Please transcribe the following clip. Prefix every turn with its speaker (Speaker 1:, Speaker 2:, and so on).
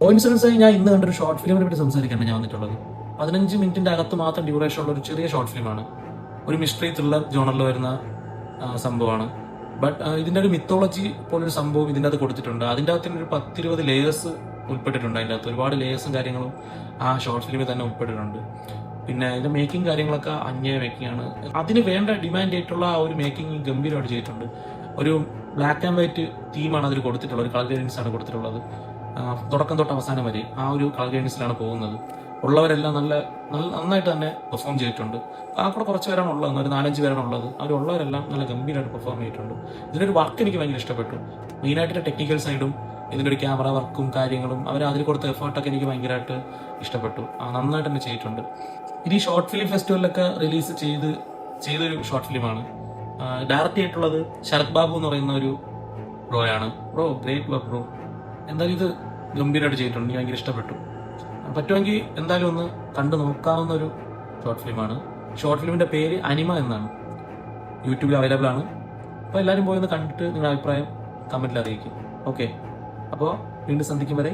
Speaker 1: Coincidence ആയി ഞാൻ ഇന്ന് കണ്ടൊരു ഷോർട്ട് ഫിലിമിനെ പറ്റി സംസാരിക്കാനാണ് ഞാൻ വന്നിട്ടുള്ളത്. 15 മിനിറ്റിന്റെ അകത്ത് മാത്രം ഡ്യൂറേഷൻ ഉള്ള ഒരു ചെറിയ ഷോർട്ട് ഫിലിമാണ്. ഒരു മിസ്റ്ററി ത്രില്ലർ ജോണറിൽ വരുന്ന സംഭവമാണ്. ബട്ട് ഇതിന്റെ ഒരു മിത്തോളജി പോലൊരു സംഭവം ഇതിൻ്റെ അകത്ത് കൊടുത്തിട്ടുണ്ട്. അതിൻ്റെ അകത്ത് ഒരു 10-20 ലേയേഴ്സ് ഉൾപ്പെട്ടിട്ടുണ്ട്. അതിൻ്റെ അകത്ത് ഒരുപാട് ലേയേഴ്സും കാര്യങ്ങളും ആ ഷോർട്ട് ഫിലിമിൽ തന്നെ ഉൾപ്പെട്ടിട്ടുണ്ട്. പിന്നെ ഇതിന്റെ മേക്കിംഗ് കാര്യങ്ങളൊക്കെ അന്യായ മേക്കിംഗ് ആണ്. അതിന് വേണ്ട ഡിമാൻഡ് ആയിട്ടുള്ള ആ ഒരു മേക്കിംഗ് ഗംഭീരമായിട്ട് ചെയ്തിട്ടുണ്ട്. ഒരു ബ്ലാക്ക് ആൻഡ് വൈറ്റ് തീമാണ് അതിൽ കൊടുത്തിട്ടുള്ളത്, ഒരു കളർ ഗ്രേഡിങ്സ് ആണ് കൊടുത്തിട്ടുള്ളത്. തുടക്കം തൊട്ട് അവസാനം വരെ ആ ഒരു കളർ ഗ്രേഡിങ്സിലാണ് പോകുന്നത്. ഉള്ളവരെല്ലാം നന്നായിട്ട് തന്നെ പെർഫോം ചെയ്തിട്ടുണ്ട്. ആ കൂടെ കുറച്ച് പേരാണ് ഉള്ളത്, ഒരു 4-5 പേരാണ് ഉള്ളത്. അവരുള്ളവരെല്ലാം നല്ല ഗംഭീരമായിട്ട് പെർഫോം ചെയ്തിട്ടുണ്ട്. ഇതിൻ്റെ ഒരു വർക്ക് എനിക്ക് ഭയങ്കര ഇഷ്ടപ്പെട്ടു. മെയിനായിട്ട് ടെക്നിക്കൽ സൈഡും ഇതിൻ്റെ ഒരു ക്യാമറ വർക്കും കാര്യങ്ങളും അവർ അതിൽ കൊടുത്ത എഫേർട്ടൊക്കെ എനിക്ക് ഭയങ്കരമായിട്ട് ഇഷ്ടപ്പെട്ടു. നന്നായിട്ട് തന്നെ ചെയ്തിട്ടുണ്ട്. ഇത് ഈ ഷോർട്ട് ഫിലിം ഫെസ്റ്റിവലിലൊക്കെ റിലീസ് ചെയ്തൊരു ഷോർട്ട് ഫിലിമാണ്. ഡയറക്റ്റ് ചെയ്തിട്ടുള്ളത് ശരത് ബാബു എന്ന് പറയുന്ന ഒരു ബ്രോയാണ്. Great work bro. എന്തായാലും ഇത് ഗംഭീരമായിട്ട് ചെയ്തിട്ടുണ്ട്, എനിക്ക് ഭയങ്കര ഇഷ്ടപ്പെട്ടു. പറ്റുമെങ്കിൽ എന്തായാലും ഒന്ന് കണ്ടു നോക്കാവുന്ന ഒരു ഷോർട്ട് ഫിലിമാണ്. ഷോർട്ട് ഫിലിമിന്റെ പേര് അനിമ എന്നാണ്. യൂട്യൂബിൽ അവൈലബിൾ ആണ്. അപ്പോൾ എല്ലാവരും പോയി ഒന്ന് കണ്ടിട്ട് നിങ്ങളുടെ അഭിപ്രായം കമന്റിൽ അറിയിക്കും. ഓക്കെ, അപ്പോൾ വീണ്ടും സന്ധിക്കും വരെ